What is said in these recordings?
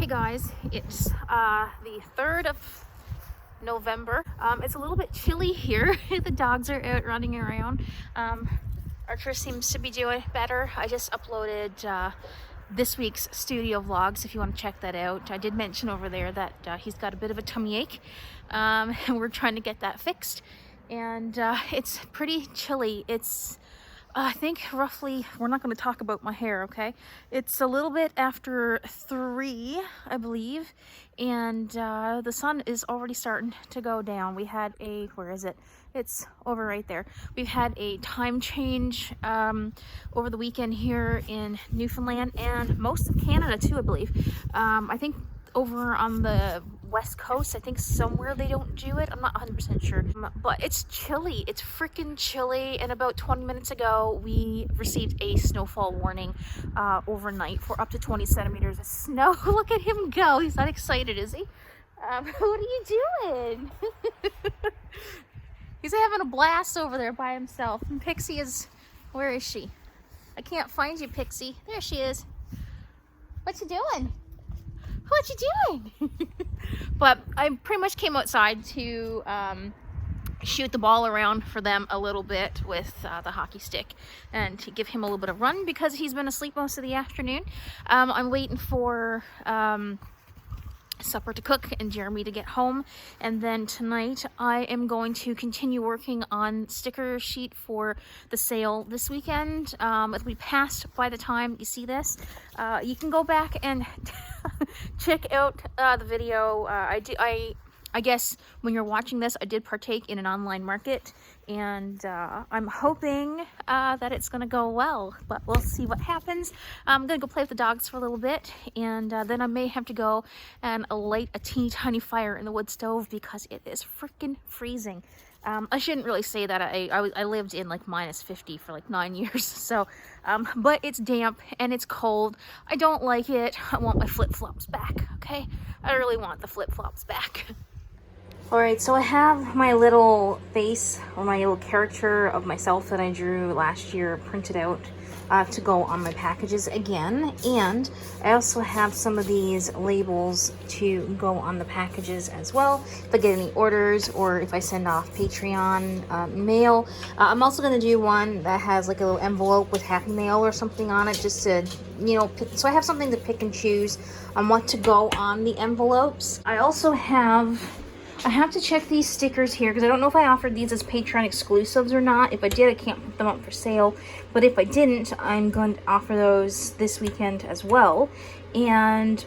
Hey guys, it's the 3rd of November. It's a little bit chilly here. The dogs are out running around. Archer seems to be doing better. I just uploaded this week's studio vlogs if you want to check that out. I did mention over there that he's got a bit of a tummy ache, and we're trying to get that fixed. And it's pretty chilly. It's I think roughly, we're not going to talk about my hair, okay? It's a little bit after 3, I believe, and the sun is already starting to go down. We had a, where is it? It's over right there. We've had a time change over the weekend here in Newfoundland and most of Canada too, I believe. I think over on the west coast, I think somewhere they don't do it. I'm not 100% sure, but it's chilly. It's freaking chilly. And about 20 minutes ago, we received a snowfall warning overnight for up to 20 centimeters of snow. Look at him go. He's not excited, is he? What are you doing? He's having a blast over there by himself. And Pixie is, where is she? I can't find you, Pixie. There she is. What you doing? What you doing? But I pretty much came outside to shoot the ball around for them a little bit with the hockey stick and to give him a little bit of run because he's been asleep most of the afternoon. I'm waiting for supper to cook and Jeremy to get home, and then tonight I am going to continue working on sticker sheet for the sale this weekend. It'll be passed by the time you see this. You can go back and check out the video. I guess when you're watching this, I did partake in an online market, and I'm hoping that it's going to go well, but we'll see what happens. I'm going to go play with the dogs for a little bit, and then I may have to go and light a teeny tiny fire in the wood stove because it is freaking freezing. I shouldn't really say that. I lived in like -50 for like 9 years, so but it's damp and it's cold. I don't like it. I want my flip-flops back, okay? I really want the flip-flops back. Alright, so I have my little face, or my little character of myself that I drew last year printed out to go on my packages again, and I also have some of these labels to go on the packages as well if I get any orders or if I send off Patreon mail. I'm also going to do one that has like a little envelope with Happy Mail or something on it, just to, you know, so I have something to pick and choose on what to go on the envelopes. I also have to check these stickers here because I don't know if I offered these as Patreon exclusives or not. If I did, I can't put them up for sale. But if I didn't, I'm going to offer those this weekend as well. And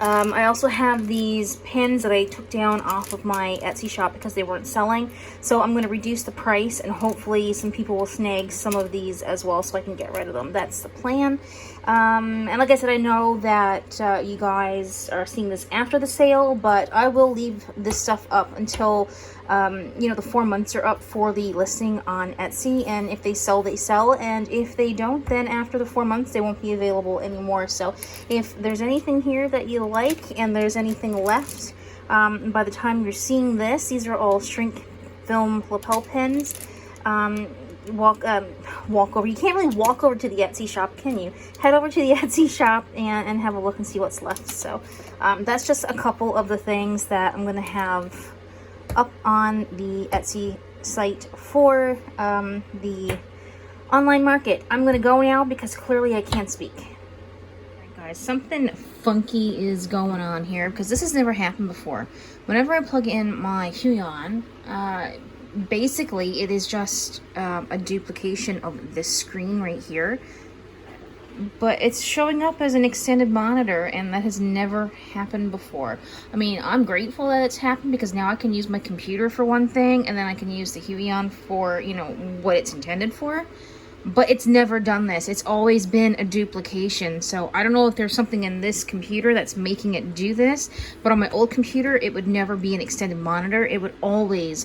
I also have these pins that I took down off of my Etsy shop because they weren't selling. So I'm going to reduce the price, and hopefully some people will snag some of these as well so I can get rid of them. That's the plan. And like I said, I know that you guys are seeing this after the sale, but I will leave this stuff up until you know, the 4 months are up for the listing on Etsy, and if they sell, they sell, and if they don't, then after the 4 months they won't be available anymore. So if there's anything here that you like and there's anything left by the time you're seeing this, these are all shrink film lapel pins. Walk over. You can't really walk over to the Etsy shop, can you? Head over to the Etsy shop and have a look and see what's left. So that's just a couple of the things that I'm going to have up on the Etsy site for the online market. I'm going to go now because clearly I can't speak. Alright guys, something funky is going on here because this has never happened before. Whenever I plug in my Huion, basically it is just a duplication of this screen right here, but it's showing up as an extended monitor, and that has never happened before. I mean, I'm grateful that it's happened because now I can use my computer for one thing, and then I can use the Huion for, you know, what it's intended for. But it's never done this. It's always been a duplication. So I don't know if there's something in this computer that's making it do this, but on my old computer, it would never be an extended monitor. It would always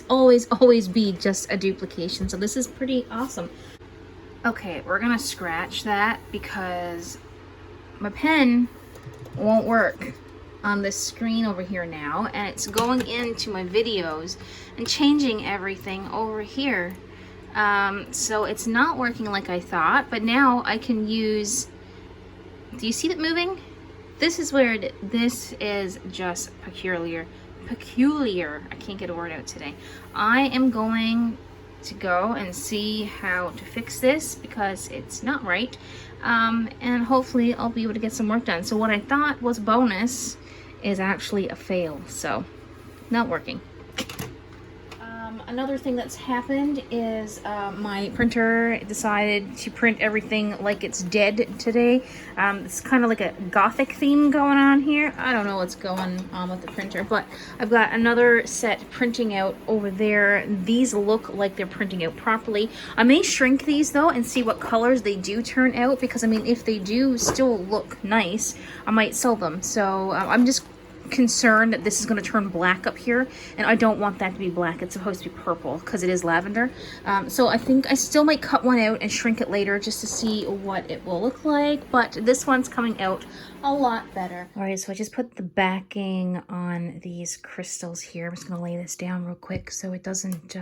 be just a duplication. So this is pretty awesome. Okay, we're gonna scratch that because my pen won't work on this screen over here now, and it's going into my videos and changing everything over here. So it's not working like I thought, but now I can use, do you see that moving? This is weird. This is just peculiar. Peculiar. I can't get a word out today. I am going to go and see how to fix this because it's not right. And hopefully I'll be able to get some work done. So what I thought was a bonus is actually a fail. So not working. Another thing that's happened is my printer decided to print everything like it's dead today. It's kind of like a gothic theme going on here. I don't know what's going on with the printer, but I've got another set printing out over there. These look like they're printing out properly. I may shrink these though and see what colors they do turn out, because I mean, if they do still look nice, I might sell them. So I'm just concerned that this is going to turn black up here, and I don't want that to be black. It's supposed to be purple because it is lavender. So I think I still might cut one out and shrink it later just to see what it will look like, but this one's coming out a lot better. All right, so I just put the backing on these crystals here. I'm just going to lay this down real quick so it doesn't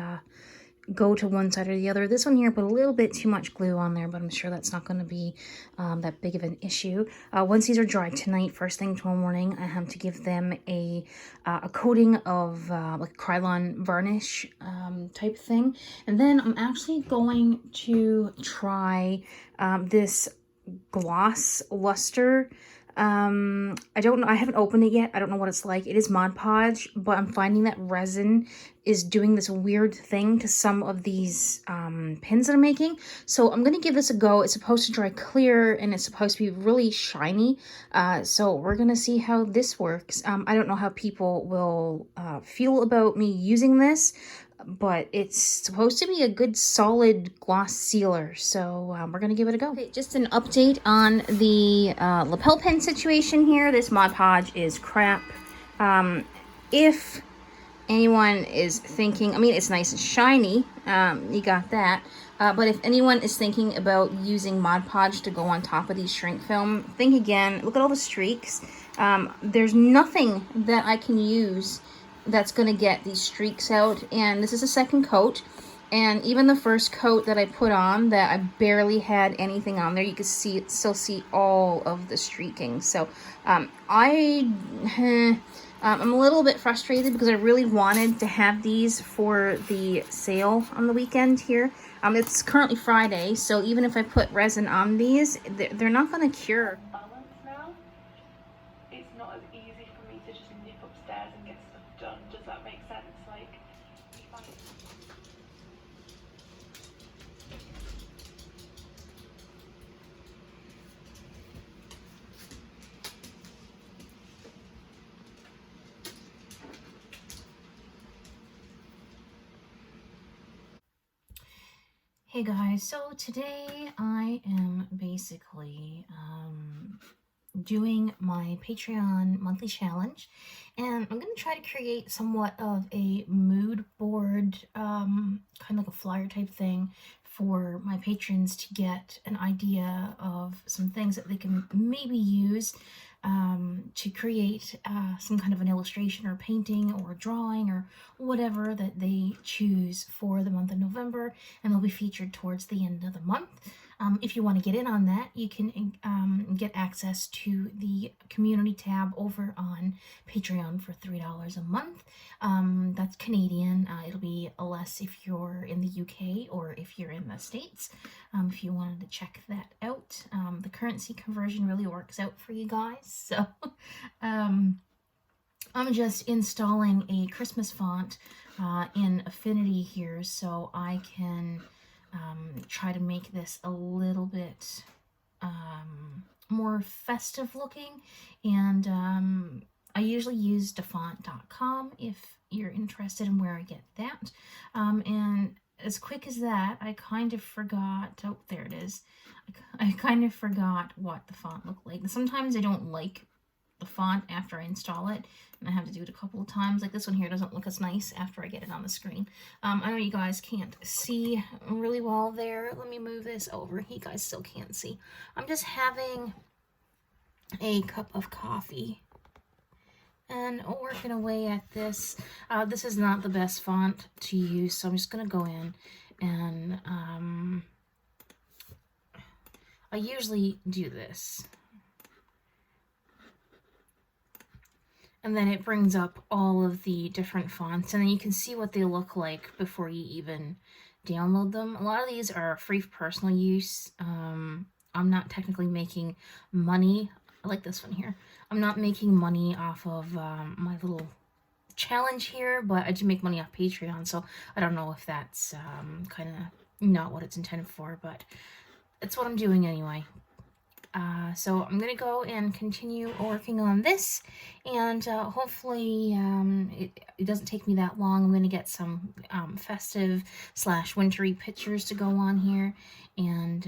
go to one side or the other. This one here put a little bit too much glue on there, but I'm sure that's not going to be that big of an issue. Once these are dry tonight, first thing tomorrow morning, I have to give them a coating of like Krylon varnish type thing. And then I'm actually going to try this gloss luster. I don't know, I haven't opened it yet. I don't know what it's like. It is Mod Podge, but I'm finding that resin is doing this weird thing to some of these pins that I'm making. So I'm gonna give this a go. It's supposed to dry clear and it's supposed to be really shiny. So we're gonna see how this works. I don't know how people will feel about me using this, but it's supposed to be a good solid gloss sealer, so we're gonna give it a go. Okay, just an update on the lapel pin situation here. This Mod Podge is crap. If anyone is thinking, I mean, it's nice and shiny, you got that, but if anyone is thinking about using Mod Podge to go on top of these shrink film, think again. Look at all the streaks. There's nothing that I can use that's going to get these streaks out, and this is a second coat, and even the first coat that I put on that I barely had anything on there, you can see still see all of the streaking. So I'm a little bit frustrated because I really wanted to have these for the sale on the weekend here. It's currently Friday, so even if I put resin on these, they're not going to cure. Now it's not as easy for me to just nip upstairs and get stuff done. Does that make sense? Like, if I... Hey guys, so today I am basically doing my Patreon monthly challenge, and I'm going to try to create somewhat of a mood board, kind of like a flyer type thing for my patrons to get an idea of some things that they can maybe use to create some kind of an illustration or painting or drawing or whatever that they choose for the month of November, and they'll be featured towards the end of the month. If you want to get in on that, you can get access to the community tab over on Patreon for $3 a month. That's Canadian. It'll be less if you're in the UK or if you're in the States. If you wanted to check that out, the currency conversion really works out for you guys. So I'm just installing a Christmas font in Affinity here so I can try to make this a little bit more festive looking, and I usually use defont.com if you're interested in where I get that, and as quick as that, I kind of forgot, oh there it is, I kind of forgot what the font looked like. Sometimes I don't like the font after I install it, and I have to do it a couple of times. Like this one here doesn't look as nice after I get it on the screen. I know you guys can't see really well there. Let me move this over. You guys still can't see. I'm just having a cup of coffee and working away at this. This is not the best font to use, so I'm just gonna go in and I usually do this. And then it brings up all of the different fonts, and then you can see what they look like before you even download them. A lot of these are free for personal use. I'm not technically making money. I like this one here. I'm not making money off of my little challenge here, but I do make money off Patreon, so I don't know if that's kind of not what it's intended for, but it's what I'm doing anyway. So I'm gonna go and continue working on this, and hopefully it doesn't take me that long. I'm gonna get some festive / wintry pictures to go on here, and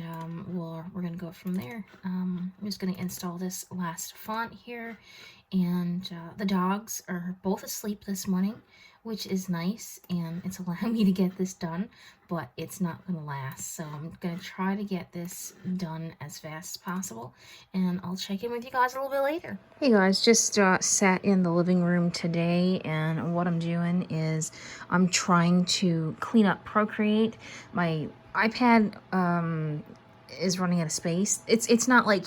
we're gonna go from there. I'm just gonna install this last font here, and the dogs are both asleep this morning, which is nice, and it's allowing me to get this done, but it's not going to last. So I'm going to try to get this done as fast as possible, and I'll check in with you guys a little bit later. Hey guys, just sat in the living room today, and what I'm doing is I'm trying to clean up Procreate. My iPad is running out of space. It's not like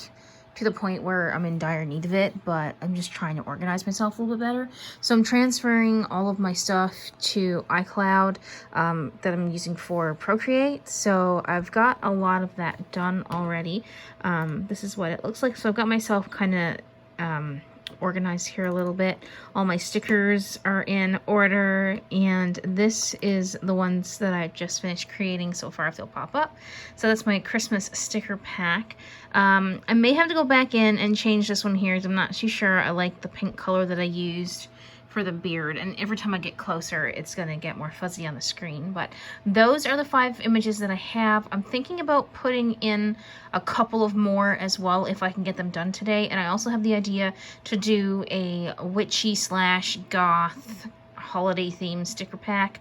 to the point where I'm in dire need of it, but I'm just trying to organize myself a little bit better. So I'm transferring all of my stuff to iCloud that I'm using for Procreate. So I've got a lot of that done already. This is what it looks like. So I've got myself kind of organized here a little bit. All my stickers are in order, and this is the ones that I just finished creating so far if they'll pop up. So that's my Christmas sticker pack. I may have to go back in and change this one here because I'm not too sure I like the pink color that I used for the beard, and every time I get closer it's going to get more fuzzy on the screen. But those are the 5 images that I have. I'm thinking about putting in a couple of more as well if I can get them done today, and I also have the idea to do a witchy / goth holiday themed sticker pack.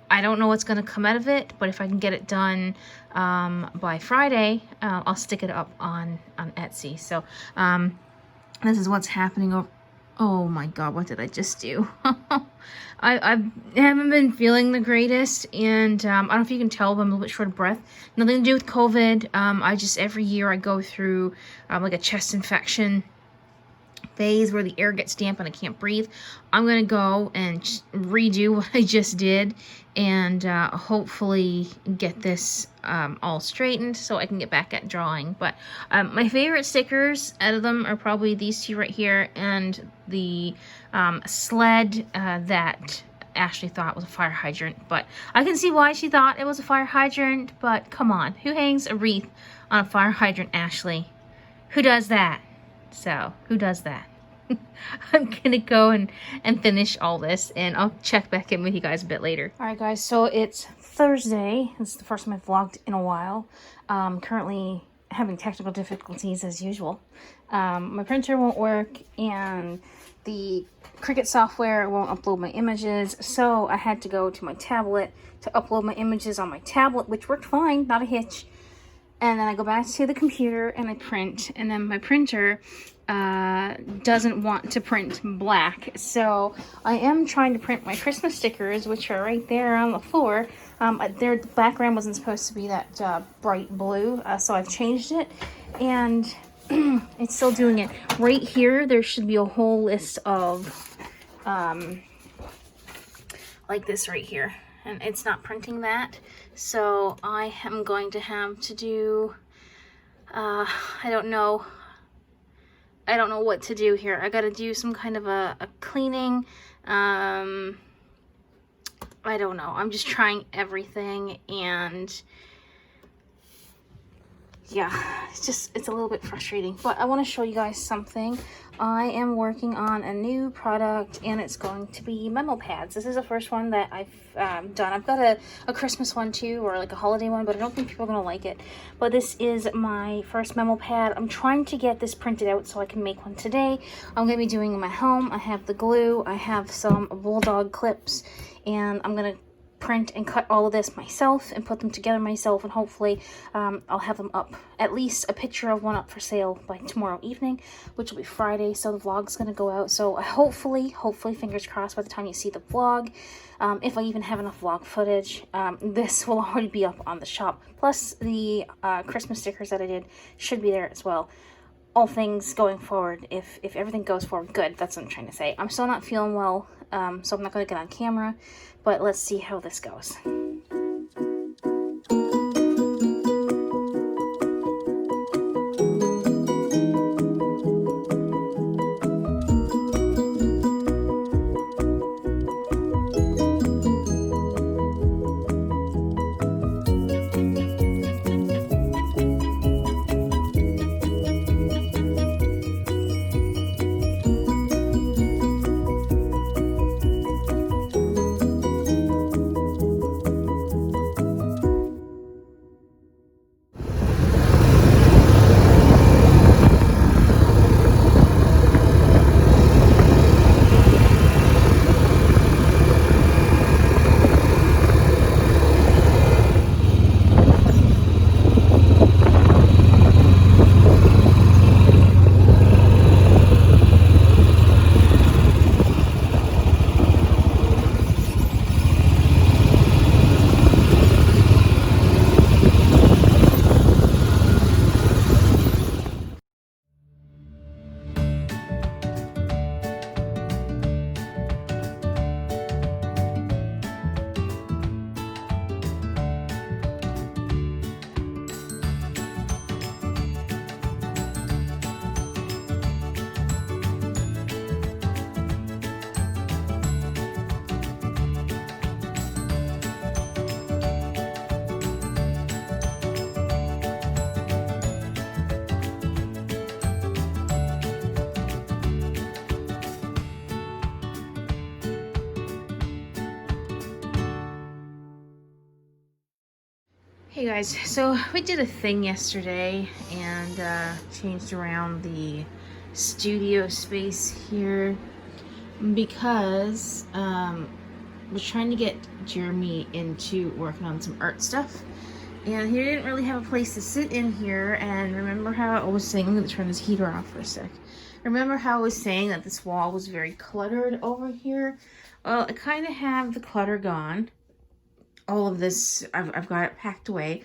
I don't know what's going to come out of it, but if I can get it done by Friday, I'll stick it up on Etsy. So this is what's happening over. Oh my god, what did I just do? I haven't been feeling the greatest, and I don't know if you can tell, but I'm a little bit short of breath. Nothing to do with COVID. I just, every year I go through like a chest infection phase where the air gets damp and I can't breathe. I'm gonna go and redo what I just did, and hopefully get this all straightened so I can get back at drawing. But my favorite stickers out of them are probably these 2 right here, and the sled that Ashley thought was a fire hydrant. But I can see why she thought it was a fire hydrant, but come on, who hangs a wreath on a fire hydrant, Ashley? Who does that? So, who does that? I'm gonna go and finish all this, and I'll check back in with you guys a bit later. Alright guys, so it's Thursday. This is the first time I've vlogged in a while. Currently having technical difficulties as usual. My printer won't work, and the Cricut software won't upload my images, so I had to go to my tablet to upload my images on my tablet, which worked fine, not a hitch. And then I go back to the computer and I print, and then my printer doesn't want to print black. So I am trying to print my Christmas stickers, which are right there on the floor. The background wasn't supposed to be that bright blue, so I've changed it, and it's still doing it. Right here, there should be a whole list of, like this right here. And it's not printing that, so I am going to have to do, I don't know what to do here. I gotta do some kind of a cleaning. I don't know. I'm just trying everything, and yeah, it's a little bit frustrating, but I want to show you guys something. I am working on a new product, and it's going to be memo pads. This is the first one that I've done. I've got a Christmas one too, or like a holiday one, but I don't think people are going to like it. But this is my first memo pad. I'm trying to get this printed out so I can make one today. I'm going to be doing them at home. I have the glue, I have some bulldog clips, and I'm going to print and cut all of this myself and put them together myself, and hopefully I'll have them up, at least a picture of one up for sale by tomorrow evening, which will be Friday, so the vlog's gonna go out. So hopefully fingers crossed, by the time you see the vlog, if I even have enough vlog footage, this will already be up on the shop. Plus the Christmas stickers that I did should be there as well. all things going forward, if everything goes forward good, that's what I'm trying to say. I'm still not feeling well, so I'm not going to get on camera, but let's see how this goes. Hey guys, so we did a thing yesterday and changed around the studio space here because we're trying to get Jeremy into working on some art stuff, and he didn't really have a place to sit in here. And remember how I was saying, I'm going to turn this heater off for a sec. Remember how I was saying that this wall was very cluttered over here? Well, I kind of have the clutter gone. All of this, I've got it packed away.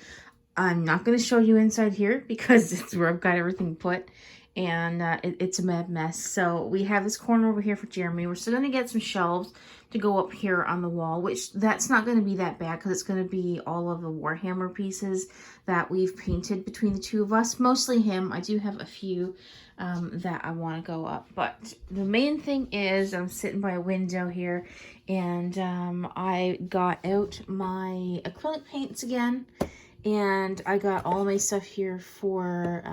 I'm not going to show you inside here because it's where I've got everything put, and it's a mad mess. So we have this corner over here for Jeremy. We're still going to get some shelves to go up here on the wall, which that's not going to be that bad because it's going to be all of the Warhammer pieces that we've painted between the two of us. Mostly him. I do have a few that I want to go up, but the main thing is I'm sitting by a window here, and I got out my acrylic paints again, and I got all my stuff here for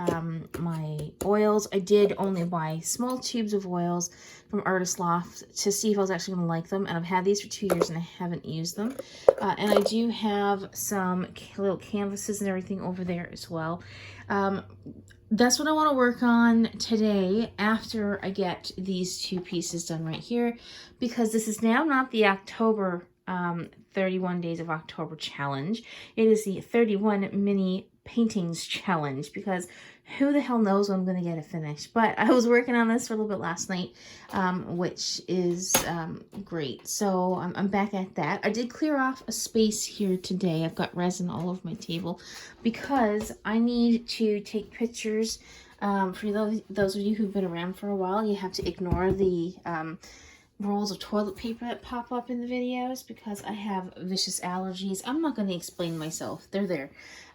my oils. I did only buy small tubes of oils from Artist Loft to see if I was actually going to like them, and I've had these for 2 years and I haven't used them. And I do have some little canvases and everything over there as well. That's what I want to work on today after I get these two pieces done right here, because this is now not the October 31 Days of October challenge. It is the 31 mini paintings challenge, because who the hell knows when I'm going to get it finished. But I was working on this for a little bit last night, which is great. So I'm back at that. I did clear off a space here today. I've got resin all over my table because I need to take pictures. For those of you who've been around for a while, you have to ignore the rolls of toilet paper that pop up in the videos because I have vicious allergies. I'm not going to explain myself. They're there.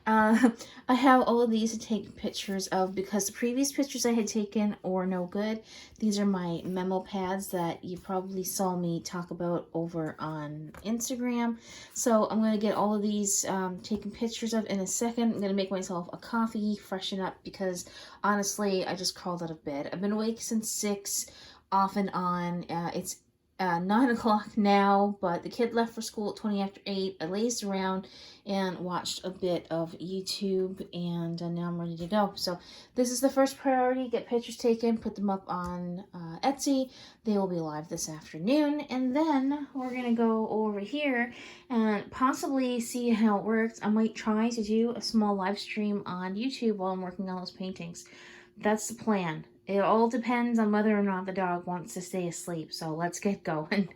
I have all of these to take pictures of because the previous pictures I had taken were no good. These are my memo pads that you probably saw me talk about over on Instagram. So I'm going to get all of these taken pictures of in a second. I'm going to make myself a coffee, freshen up, because honestly, I just crawled out of bed. I've been awake since 6, off and on. It's 9 o'clock now, but the kid left for school at 20 after 8. I lazed around and watched a bit of YouTube, and now I'm ready to go. So this is the first priority: get pictures taken, put them up on Etsy. They will be live this afternoon, and then we're gonna go over here and possibly see how it works. I might try to do a small live stream on YouTube while I'm working on those paintings. That's the plan. It all depends on whether or not the dog wants to stay asleep, so let's get going.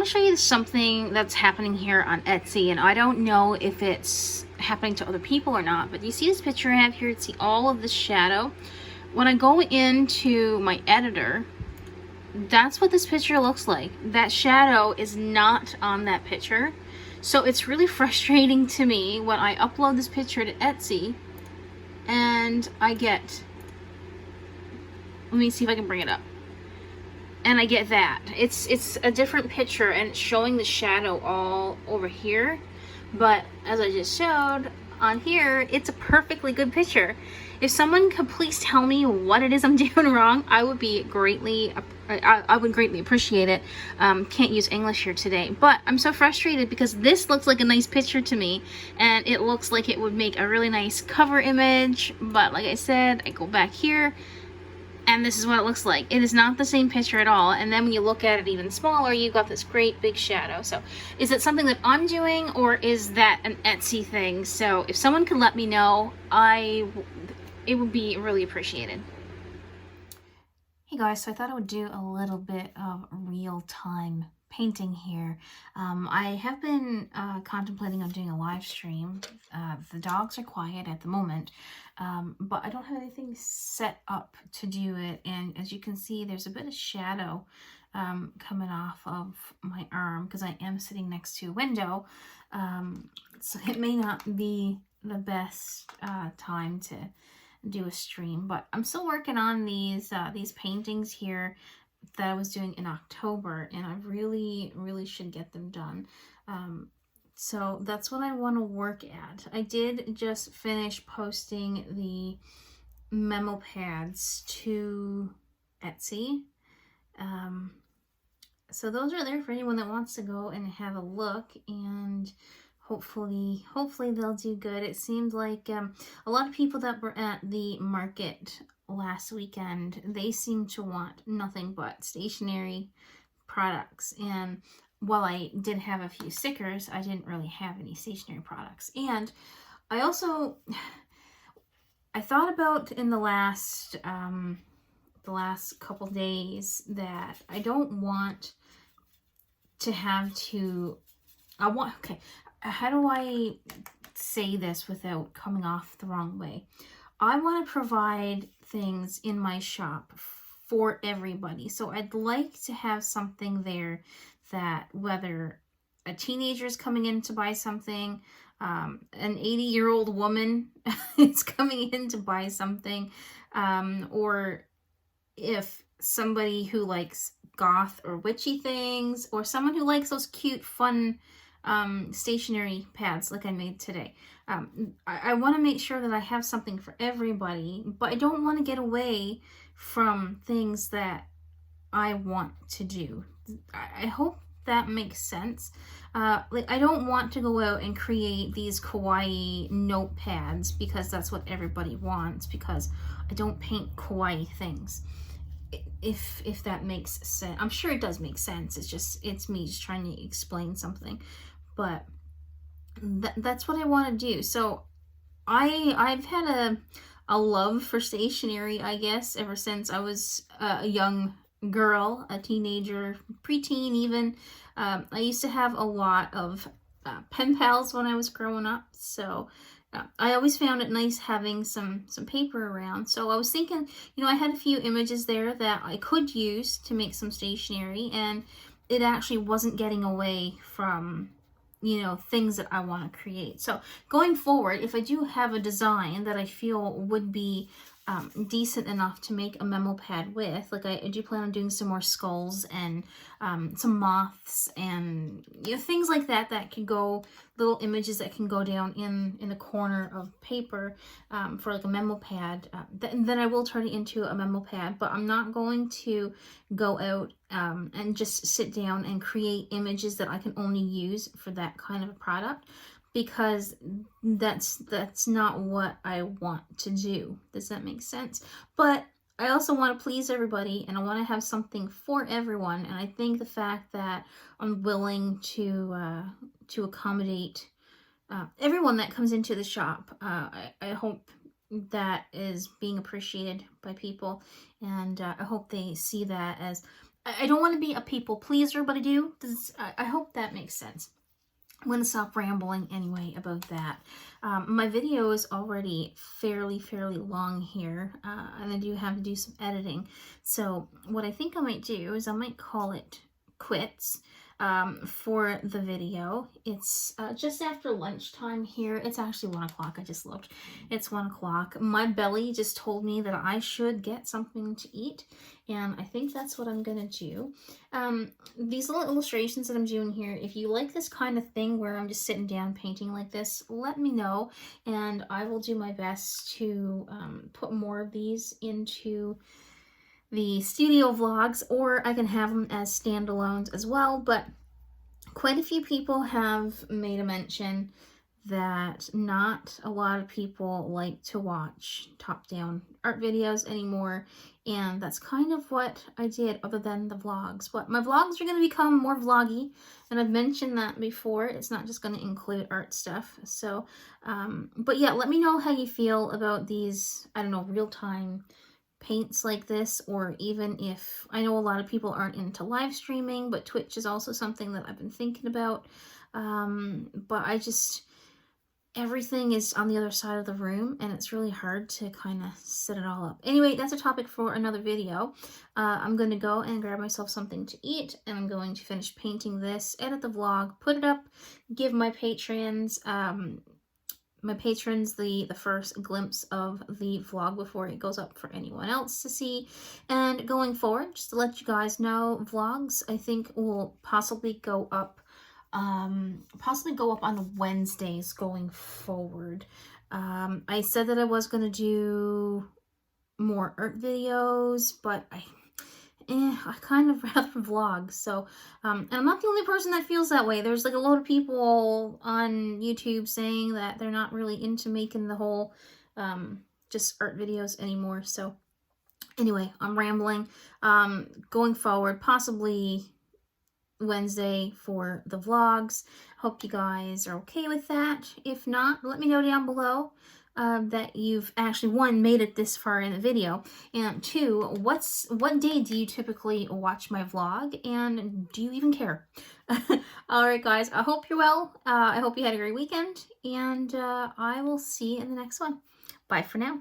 want to show you something that's happening here on Etsy, and I don't know if it's happening to other people or not, but you see this picture I have here? See all of the shadow? When I go into my editor, that's what this picture looks like. That shadow is not on that picture. So it's really frustrating to me when I upload this picture to Etsy and I get, let me see if I can bring it up. And I get that. It's a different picture and it's showing the shadow all over here. But as I just showed on here, it's a perfectly good picture. If someone could please tell me what it is I'm doing wrong, I would be greatly, I would greatly appreciate it. Can't use English here today, but I'm so frustrated because this looks like a nice picture to me, and it looks like it would make a really nice cover image. But like I said, I go back here, and this is what it looks like. It is not the same picture at all. And then when you look at it even smaller, you've got this great big shadow. So is it something that I'm doing, or is that an Etsy thing? So if someone could let me know, it would be really appreciated. Hey guys, so I thought I would do a little bit of real-time painting here. I have been contemplating on doing a live stream. The dogs are quiet at the moment, but I don't have anything set up to do it. And as you can see, there's a bit of shadow coming off of my arm because I am sitting next to a window. So it may not be the best time to do a stream, but I'm still working on these paintings here that I was doing in October, and I really should get them done. So that's what I want to work at. I did just finish posting the memo pads to Etsy. So those are there for anyone that wants to go and have a look, and hopefully they'll do good. It seemed like a lot of people that were at the market last weekend, they seem to want nothing but stationery products. And while I did have a few stickers, I didn't really have any stationery products. And I also, I thought about in the last couple days that I don't want to have to, okay, how do I say this without coming off the wrong way? I want to provide things in my shop for everybody. So I'd like to have something there that whether a teenager is coming in to buy something, an 80-year-old woman is coming in to buy something, or if somebody who likes goth or witchy things, or someone who likes those cute, fun stationery pads like I made today. I want to make sure that I have something for everybody, but I don't want to get away from things that I want to do. I hope that makes sense. Like, I don't want to go out and create these kawaii notepads because that's what everybody wants, because I don't paint kawaii things. If that makes sense. I'm sure it does make sense. It's me just trying to explain something. But that's what I want to do. So I've had a love for stationery, I guess, ever since I was a young girl, a teenager, preteen even. I used to have a lot of pen pals when I was growing up, so I always found it nice having some paper around. So I was thinking, I had a few images there that I could use to make some stationery, and it actually wasn't getting away from things that I want to create. So going forward, if I do have a design that I feel would be decent enough to make a memo pad with, like I do plan on doing some more skulls and some moths and things like that can go, little images that can go down in the corner of paper for like a memo pad, then I will turn it into a memo pad. But I'm not going to go out and just sit down and create images that I can only use for that kind of a product, because that's not what I want to do. Does that make sense? But I also want to please everybody, and I want to have something for everyone. And I think the fact that I'm willing to accommodate everyone that comes into the shop, I hope that is being appreciated by people, and I hope they see that as I don't want to be a people pleaser, but I do. I hope that makes sense. I'm going to stop rambling anyway about that. My video is already fairly long here, and I do have to do some editing. So what I think I might do is I might call it quits for the video. It's just after lunchtime here. It's actually 1 o'clock. I just looked. It's 1 o'clock. My belly just told me that I should get something to eat, and I think that's what I'm going to do. These little illustrations that I'm doing here, if you like this kind of thing where I'm just sitting down painting like this, let me know, and I will do my best to put more of these into the studio vlogs, or I can have them as standalones as well. But quite a few people have made a mention that not a lot of people like to watch top-down art videos anymore, and that's kind of what I did other than the vlogs. But my vlogs are going to become more vloggy, and I've mentioned that before. It's not just going to include art stuff. So, but yeah, let me know how you feel about these, I don't know, real-time paints like this, or even if, I know a lot of people aren't into live streaming, but Twitch is also something that I've been thinking about. But I just, everything is on the other side of the room, and it's really hard to kind of set it all up. Anyway, that's a topic for another video. I'm going to go and grab myself something to eat, and I'm going to finish painting this, edit the vlog, put it up, give my patrons the first glimpse of the vlog before it goes up for anyone else to see. And going forward, just to let you guys know, vlogs I think will possibly go up on the Wednesdays going forward. I said that I was going to do more art videos, but I kind of rather vlog. So, and I'm not the only person that feels that way. There's like a lot of people on YouTube saying that they're not really into making the whole just art videos anymore. So anyway, I'm rambling. Going forward, possibly Wednesday for the vlogs. Hope you guys are okay with that. If not, let me know down below that you've actually, one, made it this far in the video, and two, what day do you typically watch my vlog, and do you even care? Alright guys, I hope you're well. I hope you had a great weekend, and I will see you in the next one. Bye for now.